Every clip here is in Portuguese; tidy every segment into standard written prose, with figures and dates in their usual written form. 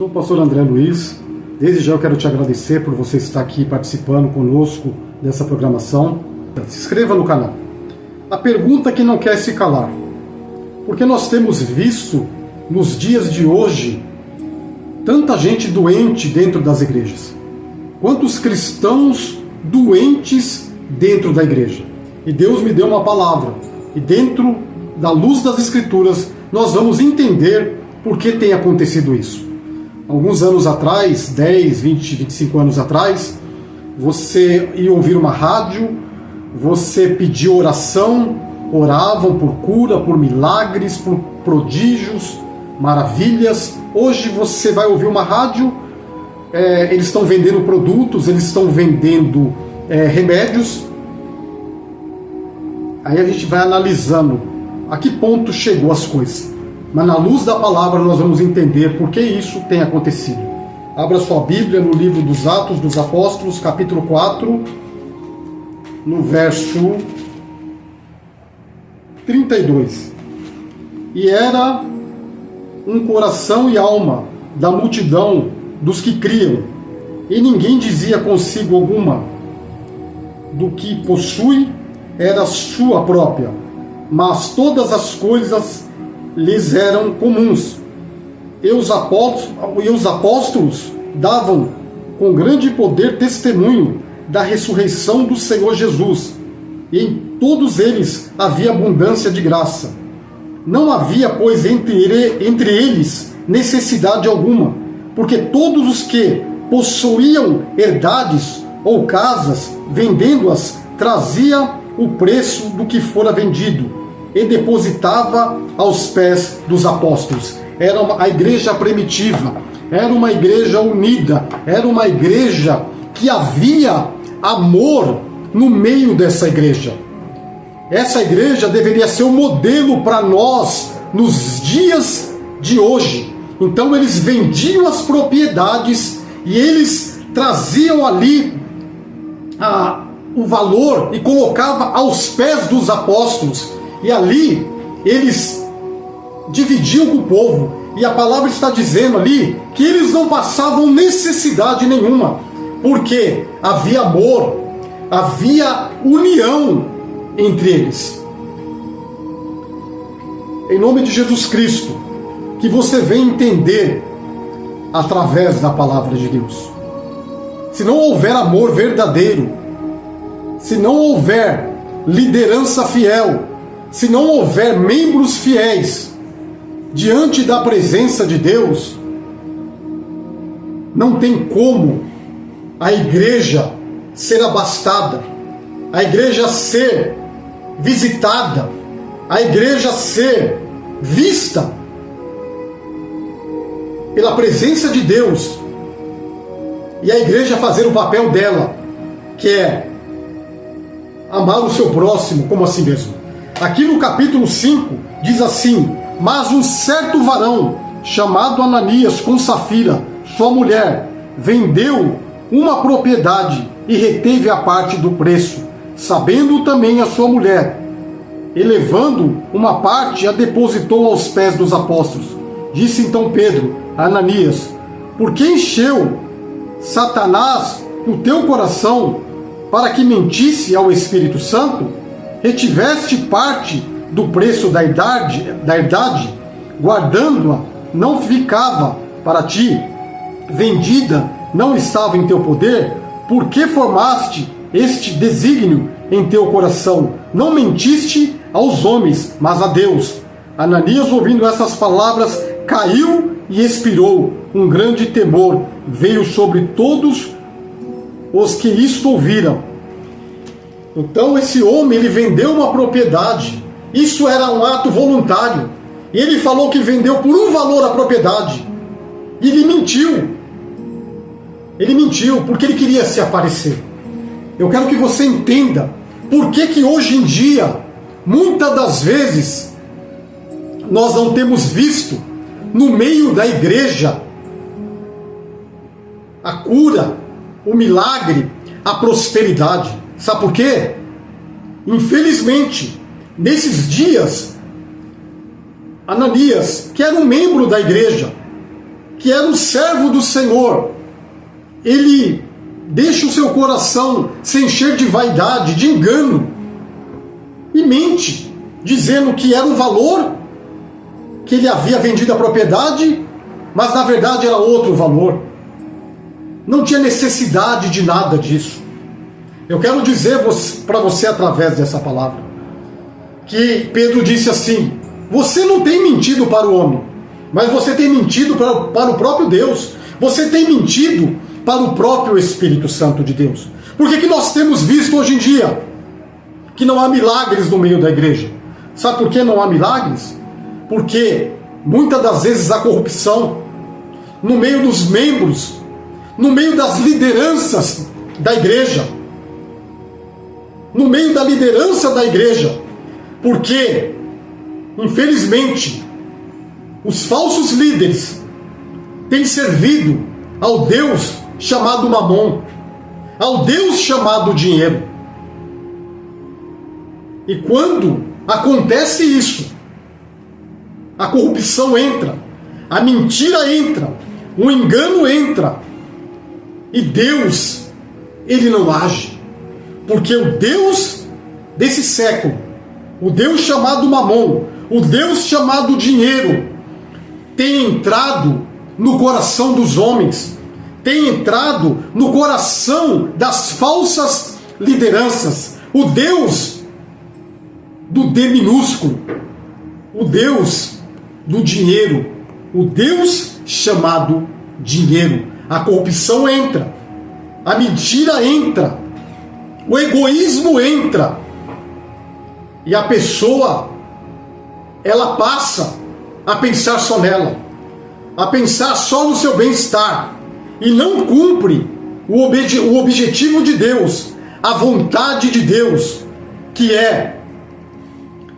Sou o pastor André Luiz. Desde já eu quero te agradecer por você estar aqui participando conosco dessa programação. Se inscreva no canal. A pergunta que não quer se calar: porque nós temos visto nos dias de hoje tanta gente doente dentro das igrejas? Quantos cristãos doentes dentro da igreja? E Deus me deu uma palavra, e dentro da luz das Escrituras nós vamos entender por que tem acontecido isso. Alguns anos atrás, 10, 20, 25 anos atrás, você ia ouvir uma rádio, você pedia oração, oravam por cura, por milagres, por prodígios, maravilhas. Hoje você vai ouvir uma rádio, eles estão vendendo produtos, eles estão vendendo remédios. Aí a gente vai analisando a que ponto chegou as coisas. Mas na luz da palavra nós vamos entender por que isso tem acontecido. Abra sua Bíblia no livro dos Atos dos Apóstolos, capítulo 4, no verso 32. E era um coração e alma da multidão dos que criam, e ninguém dizia consigo alguma: do que possui era sua própria, mas todas as coisas lhes eram comuns. E os apóstolos davam com grande poder testemunho da ressurreição do Senhor Jesus, e em todos eles havia abundância de graça. Não havia, pois, entre eles necessidade alguma, porque todos os que possuíam herdades ou casas, vendendo-as, trazia o preço do que fora vendido e depositava aos pés dos apóstolos. Era a igreja primitiva, era uma igreja unida, era uma igreja que havia amor no meio dessa igreja. Essa igreja deveria ser um modelo para nós nos dias de hoje. Então eles vendiam as propriedades e eles traziam ali o valor e colocava aos pés dos apóstolos. E ali eles dividiam com o povo. E a palavra está dizendo ali que eles não passavam necessidade nenhuma, porque havia amor, havia união entre eles. Em nome de Jesus Cristo, que você venha entender através da palavra de Deus. Se não houver amor verdadeiro, se não houver liderança fiel, se não houver membros fiéis diante da presença de Deus, não tem como a igreja ser abastada, a igreja ser visitada, a igreja ser vista pela presença de Deus, e a igreja fazer o papel dela, que é amar o seu próximo como a si mesmo. Aqui no capítulo 5 diz assim: mas um certo varão chamado Ananias, com Safira, sua mulher, vendeu uma propriedade e reteve a parte do preço, sabendo também a sua mulher. E levando uma parte, a depositou aos pés dos apóstolos. Disse então Pedro a Ananias: por que encheu Satanás o teu coração para que mentisse ao Espírito Santo? Retiveste parte do preço da herdade, guardando-a, não ficava para ti, vendida, não estava em teu poder? Por que formaste este desígnio em teu coração? Não mentiste aos homens, mas a Deus. Ananias, ouvindo essas palavras, caiu e expirou. Um grande temor veio sobre todos os que isto ouviram. Então esse homem, ele vendeu uma propriedade. Isso era um ato voluntário. E ele falou que vendeu por um valor a propriedade. E ele mentiu. Ele mentiu porque ele queria se aparecer. Eu quero que você entenda por que hoje em dia, muitas das vezes, nós não temos visto no meio da igreja a cura, o milagre, a prosperidade. Sabe por quê? Infelizmente, nesses dias, Ananias, que era um membro da igreja, que era um servo do Senhor, ele deixa o seu coração se encher de vaidade, de engano, e mente, dizendo que era um valor, que ele havia vendido a propriedade, mas na verdade era outro valor. Não tinha necessidade de nada disso. Eu quero dizer para você através dessa palavra, que Pedro disse assim: você não tem mentido para o homem, mas você tem mentido para o próprio Deus. Você tem mentido para o próprio Espírito Santo de Deus. Por que nós temos visto hoje em dia que não há milagres no meio da igreja? Sabe por que não há milagres? Porque muitas das vezes há corrupção no meio dos membros, no meio das lideranças da igreja, no meio da liderança da igreja, porque, infelizmente, os falsos líderes têm servido ao Deus chamado Mamon, ao Deus chamado dinheiro. E quando acontece isso, a corrupção entra, a mentira entra, o engano entra, e Deus, ele não age. Porque o Deus desse século, o Deus chamado Mamon, o Deus chamado dinheiro, tem entrado no coração dos homens, tem entrado no coração das falsas lideranças. O Deus do D minúsculo, o Deus do dinheiro, o Deus chamado dinheiro. A corrupção entra, a mentira entra, o egoísmo entra, e a pessoa, ela passa a pensar só nela, a pensar só no seu bem-estar, e não cumpre o objetivo de Deus, a vontade de Deus, que é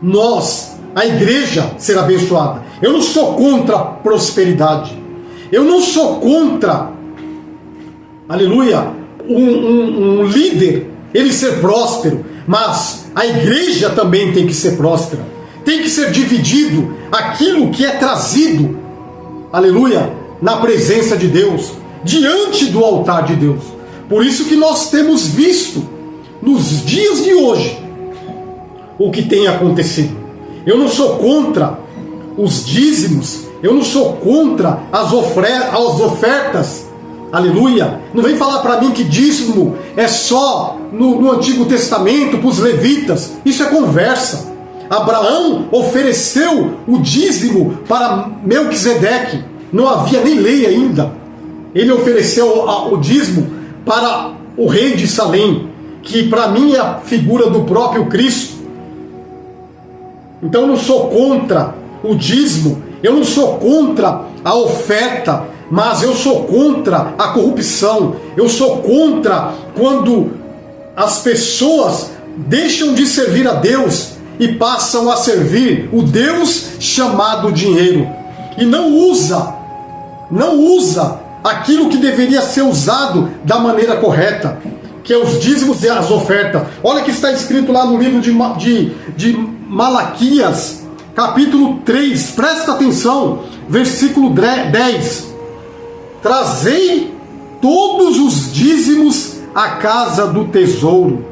nós, a igreja, ser abençoada. Eu não sou contra a prosperidade, eu não sou contra, aleluia, um líder, ele ser próspero, mas a igreja também tem que ser próspera, tem que ser dividido aquilo que é trazido, aleluia, na presença de Deus, diante do altar de Deus. Por isso que nós temos visto nos dias de hoje o que tem acontecido. Eu não sou contra os dízimos, eu não sou contra as ofertas, aleluia. Não vem falar para mim que dízimo é só no Antigo Testamento, para os levitas. Isso é conversa. Abraão ofereceu o dízimo para Melquisedeque, não havia nem lei ainda. Ele ofereceu o dízimo para o rei de Salém, que para mim é a figura do próprio Cristo. Então eu não sou contra o dízimo, eu não sou contra a oferta, mas eu sou contra a corrupção. Eu sou contra quando as pessoas deixam de servir a Deus e passam a servir o Deus chamado dinheiro, e não usa aquilo que deveria ser usado da maneira correta, que é os dízimos e as ofertas. Olha o que está escrito lá no livro de Malaquias, capítulo 3, presta atenção, versículo 10. Trazei todos os dízimos à casa do tesouro,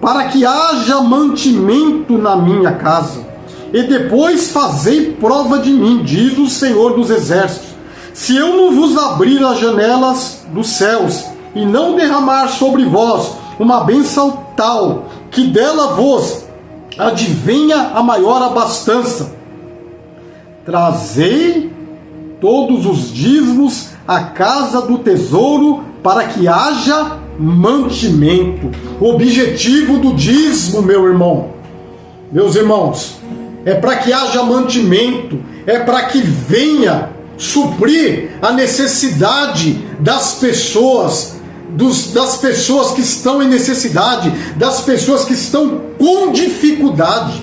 para que haja mantimento na minha casa, e depois fazei prova de mim, diz o Senhor dos Exércitos, se eu não vos abrir as janelas dos céus, e não derramar sobre vós uma bênção tal, que dela vos advenha a maior abastança. Trazei todos os dízimos à casa do tesouro, para que haja mantimento. O objetivo do dízimo, meus irmãos, é para que haja mantimento, é para que venha suprir a necessidade das pessoas, das pessoas que estão em necessidade, das pessoas que estão com dificuldade.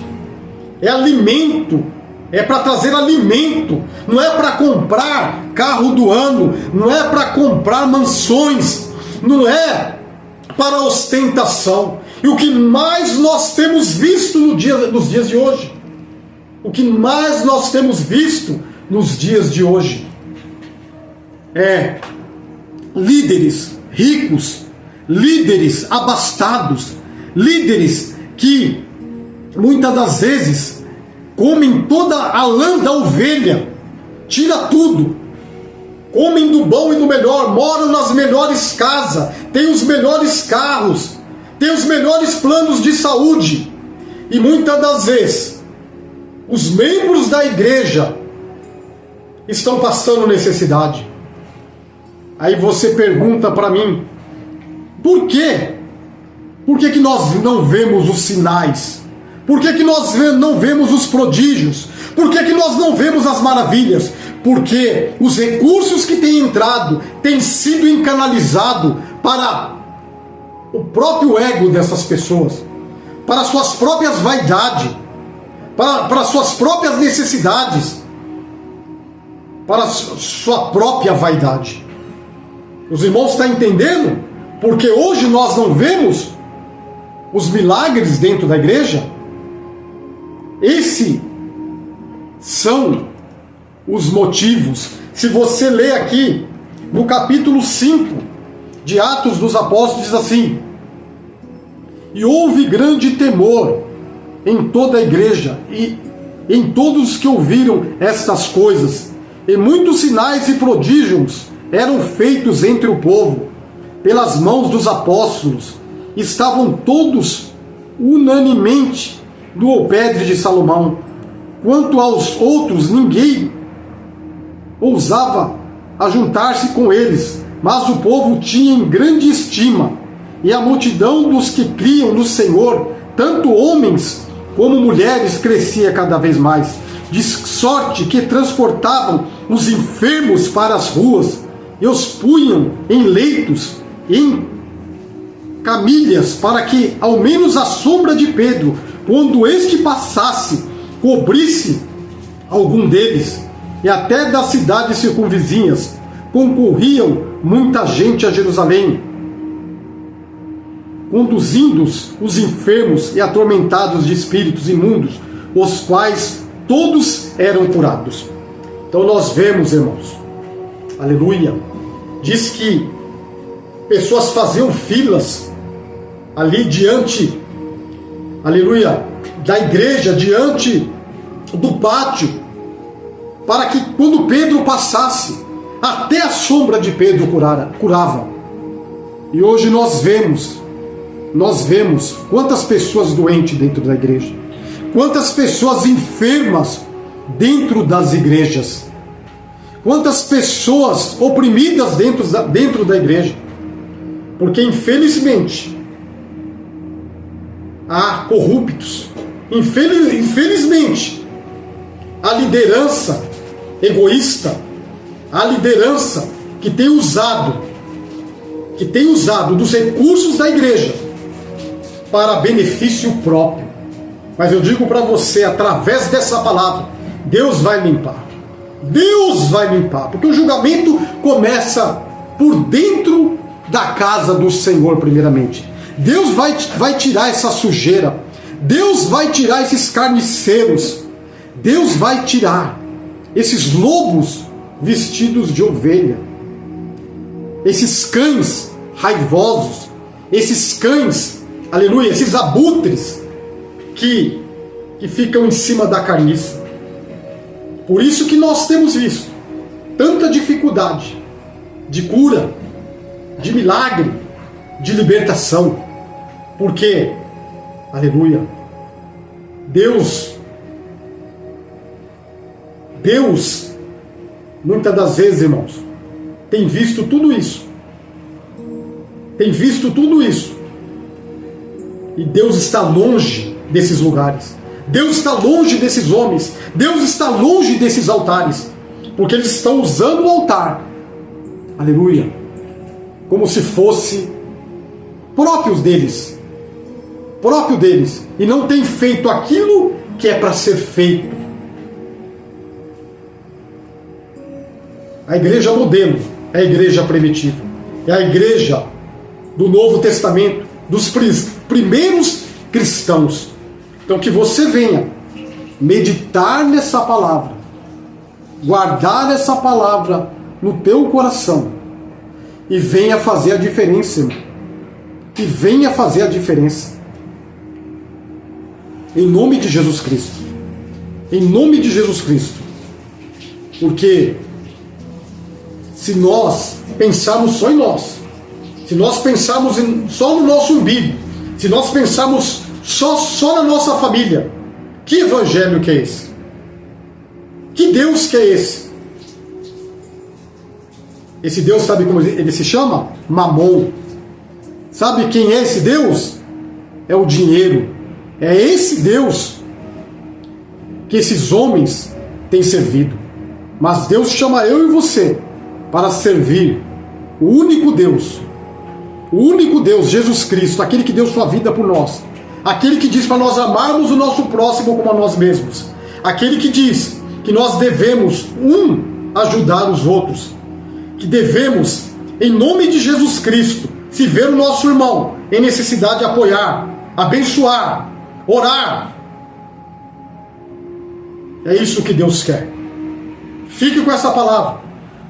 É alimento, é para trazer alimento, não é para comprar carro do ano, não é para comprar mansões, não é para ostentação. E o que mais nós temos visto nos dias de hoje, o que mais nós temos visto nos dias de hoje, líderes ricos, líderes abastados, líderes que muitas das vezes comem toda a lã da ovelha, tira tudo, comem do bom e do melhor, moram nas melhores casas, têm os melhores carros, têm os melhores planos de saúde, e muitas das vezes os membros da igreja estão passando necessidade. Aí você pergunta para mim, por quê? Por que nós não vemos os sinais? Por que nós não vemos os prodígios? Por que nós não vemos as maravilhas? Porque os recursos que têm entrado têm sido encanalizados para o próprio ego dessas pessoas, para suas próprias vaidades, para suas próprias necessidades, para sua própria vaidade. Os irmãos estão entendendo? Porque hoje nós não vemos os milagres dentro da igreja. Esses são os motivos. Se você ler aqui no capítulo 5 de Atos dos Apóstolos, diz assim: e houve grande temor em toda a igreja e em todos que ouviram estas coisas, e muitos sinais e prodígios eram feitos entre o povo pelas mãos dos apóstolos. Estavam todos unanimemente no alpendre de Salomão. Quanto aos outros, ninguém ousava ajuntar-se com eles, mas o povo tinha em grande estima, e a multidão dos que criam no Senhor, tanto homens como mulheres, crescia cada vez mais, de sorte que transportavam os enfermos para as ruas e os punham em leitos, em camilhas, para que ao menos a sombra de Pedro, quando este passasse, cobrisse algum deles. E até das cidades circunvizinhas concorriam muita gente a Jerusalém, conduzindo os enfermos e atormentados de espíritos imundos, os quais todos eram curados. Então nós vemos, irmãos, aleluia, diz que pessoas faziam filas ali diante, aleluia, da igreja, diante do pátio, para que quando Pedro passasse, até a sombra de Pedro curava. E hoje nós vemos quantas pessoas doentes dentro da igreja, quantas pessoas enfermas dentro das igrejas, quantas pessoas oprimidas dentro da igreja, porque infelizmente há corruptos, infelizmente a liderança egoísta, a liderança que tem usado dos recursos da igreja para benefício próprio. Mas eu digo para você, através dessa palavra, Deus vai limpar. Deus vai limpar, porque o julgamento começa por dentro da casa do Senhor primeiramente. Deus vai tirar essa sujeira. Deus vai tirar esses carniceiros. Deus vai tirar esses lobos vestidos de ovelha, esses cães raivosos, esses cães, aleluia, esses abutres que ficam em cima da carniça. Por isso que nós temos visto tanta dificuldade de cura, de milagre, de libertação. Porque, aleluia, Deus, muitas das vezes, irmãos, tem visto tudo isso. E Deus está longe desses lugares. Deus está longe desses homens. Deus está longe desses altares. Porque eles estão usando o altar, aleluia, como se fosse próprio deles. E não tem feito aquilo que é para ser feito. A igreja modelo é a igreja primitiva. É a igreja do Novo Testamento, dos primeiros cristãos. Então que você venha meditar nessa palavra, guardar essa palavra no teu coração e venha fazer a diferença, irmão. E venha fazer a diferença. Em nome de Jesus Cristo. Em nome de Jesus Cristo. Porque se nós pensarmos só em nós, se nós pensarmos só no nosso umbigo, se nós pensarmos só na nossa família, que evangelho que é esse? Que Deus que é esse? Esse Deus, sabe como ele se chama? Mamon. Sabe quem é esse Deus? É o dinheiro. É esse Deus que esses homens têm servido. Mas Deus chama eu e você para servir o único Deus, Jesus Cristo, aquele que deu sua vida por nós, aquele que diz para nós amarmos o nosso próximo como a nós mesmos, aquele que diz que nós devemos ajudar os outros, que devemos, em nome de Jesus Cristo, se ver o nosso irmão em necessidade, apoiar, abençoar, orar. É isso que Deus quer. Fique com essa palavra,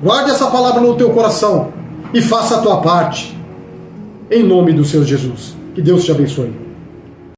guarde essa palavra no teu coração e faça a tua parte, em nome do Senhor Jesus. Que Deus te abençoe.